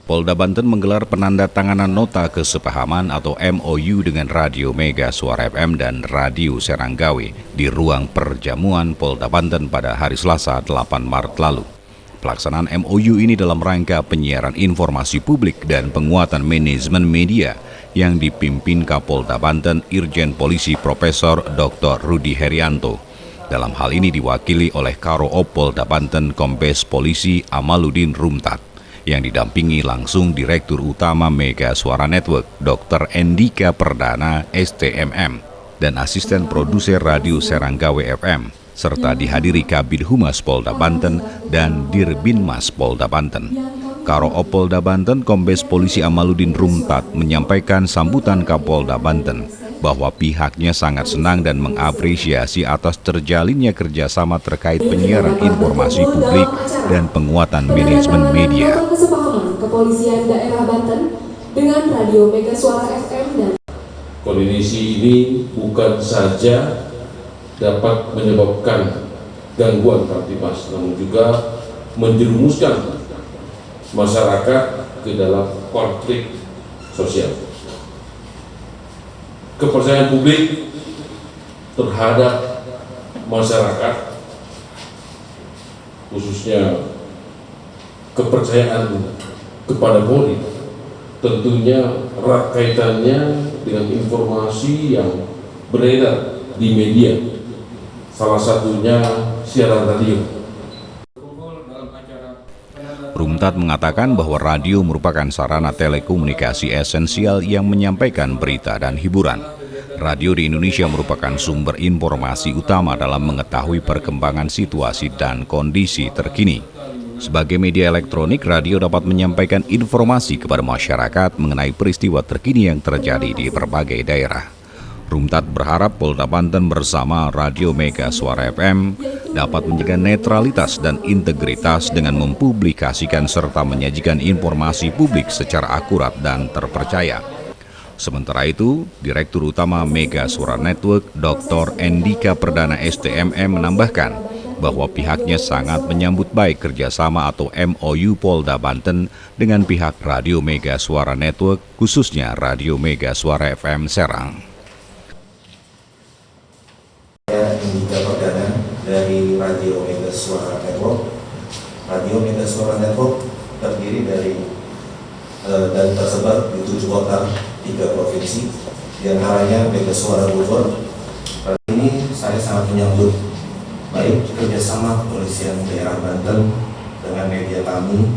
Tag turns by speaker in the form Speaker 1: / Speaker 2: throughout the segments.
Speaker 1: Polda Banten menggelar penandatanganan nota kesepahaman atau MOU dengan Radio Mega Suara FM dan Radio Seranggawe di ruang perjamuan Polda Banten pada hari Selasa 8 Maret lalu. Pelaksanaan MOU ini dalam rangka penyiaran informasi publik dan penguatan manajemen media yang dipimpin Kapolda Banten Irjen Polisi Profesor Dr. Rudi Herianto. Dalam hal ini diwakili oleh Karo Polda Banten Kombes Polisi Amaludin Rumtat, yang didampingi langsung Direktur Utama Mega Suara Network, Dr. Endika Perdana, STMM, dan Asisten Produser Radio Seranggawe FM, serta dihadiri Kabid Humas Polda Banten dan Dirbinmas Polda Banten. Karo Polda Banten, Kombes Polisi Amaludin Rumtat menyampaikan sambutan Kapolda Banten bahwa pihaknya sangat senang dan mengapresiasi atas terjalinnya kerjasama terkait penyiaran informasi publik dan penguatan manajemen media.
Speaker 2: Kesepahaman Kepolisian Daerah Banten dengan Radio Mega Suara FM dan
Speaker 3: kondisi ini bukan saja dapat menyebabkan gangguan kamtipmas, namun juga menjerumuskan masyarakat ke dalam konflik sosial. Kepercayaan publik terhadap masyarakat, khususnya kepercayaan kepada Polri, tentunya erat kaitannya dengan informasi yang beredar di media, salah satunya siaran radio.
Speaker 1: Rumtat mengatakan bahwa radio merupakan sarana telekomunikasi esensial yang menyampaikan berita dan hiburan. Radio di Indonesia merupakan sumber informasi utama dalam mengetahui perkembangan situasi dan kondisi terkini. Sebagai media elektronik, radio dapat menyampaikan informasi kepada masyarakat mengenai peristiwa terkini yang terjadi di berbagai daerah. Rumtat berharap Polda Banten bersama Radio Mega Suara FM dapat menjaga netralitas dan integritas dengan mempublikasikan serta menyajikan informasi publik secara akurat dan terpercaya. Sementara itu, Direktur Utama Mega Suara Network, Dr. Endika Perdana STMM menambahkan bahwa pihaknya sangat menyambut baik kerjasama atau MOU Polda Banten dengan pihak Radio Mega Suara Network, khususnya Radio Mega Suara FM Serang.
Speaker 4: Endika Perdana dari Radio Mega Suara Network. Radio Mega Suara Network terdiri dari dan tersebar di 7 kota, 3 provinsi, diantaranya Mega Suara Bogor. Kali ini saya sangat menyambut baik kerjasama Kepolisian Daerah Banten dengan media kami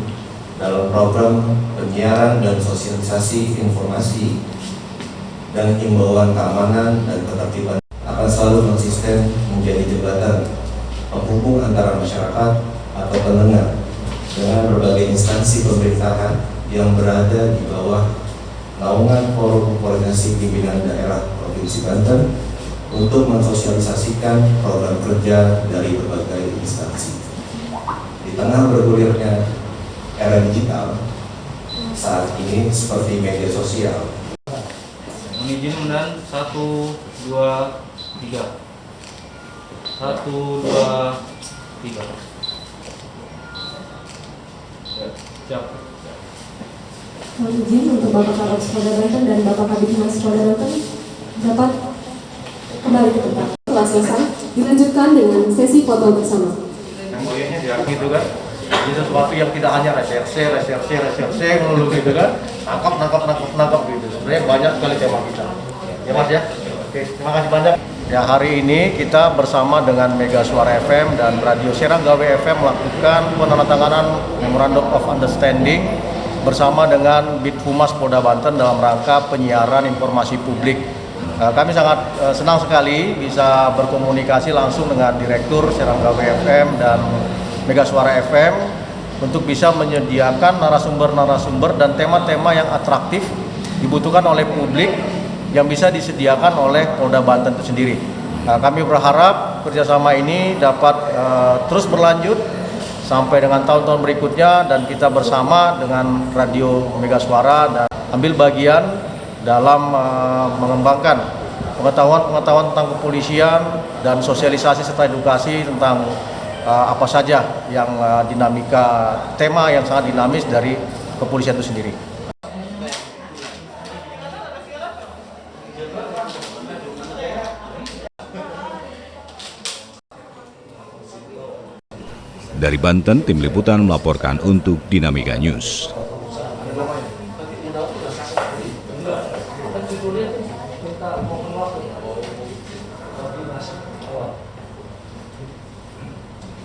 Speaker 4: dalam program penyiaran dan sosialisasi informasi dan himbauan keamanan dan ketertiban akan selalu konsisten menjadi jembatan penghubung antara masyarakat atau pendengar dengan berbagai instansi pemerintahan yang berada di bawah naungan Forum Koordinasi Pimpinan Daerah Provinsi Banten untuk mensosialisasikan program kerja dari berbagai instansi. Di tengah bergulirnya era digital saat ini seperti media sosial.
Speaker 5: Izin dan 1, 2, 3. 1, 2, 3. Siap.
Speaker 2: mohon izin untuk Bapak Kapolres Polda Banten dan Bapak Kabid Humas Polda Banten dapat kembali ke tempat. Setelah selesai, dilanjutkan dengan sesi foto bersama.
Speaker 5: MOU-nya dia gitu kan. Ini sesuatu yang tidak hanya reserse melulu gitu kan. Nangkap gitu. Sebenarnya banyak sekali tema kita. Ya Mas ya. Oke, terima kasih banyak. Ya, hari ini kita bersama dengan Mega Suara FM dan Radio Seranggawe FM melakukan penandatanganan Memorandum of Understanding bersama dengan Bid Humas Polda Banten dalam rangka penyiaran informasi publik. Kami sangat senang sekali bisa berkomunikasi langsung dengan Direktur Seranggawe FM dan Mega Suara FM untuk bisa menyediakan narasumber-narasumber dan tema-tema yang atraktif dibutuhkan oleh publik yang bisa disediakan oleh Polda Banten itu sendiri. Kami berharap kerjasama ini dapat terus berlanjut sampai dengan tahun-tahun berikutnya dan kita bersama dengan Radio Mega Suara dan ambil bagian dalam mengembangkan pengetahuan tentang kepolisian dan sosialisasi serta edukasi tentang apa saja yang dinamika tema yang sangat dinamis dari kepolisian itu sendiri.
Speaker 1: Dari Banten, tim liputan melaporkan untuk Dinamika News.
Speaker 6: Minta mau keluar.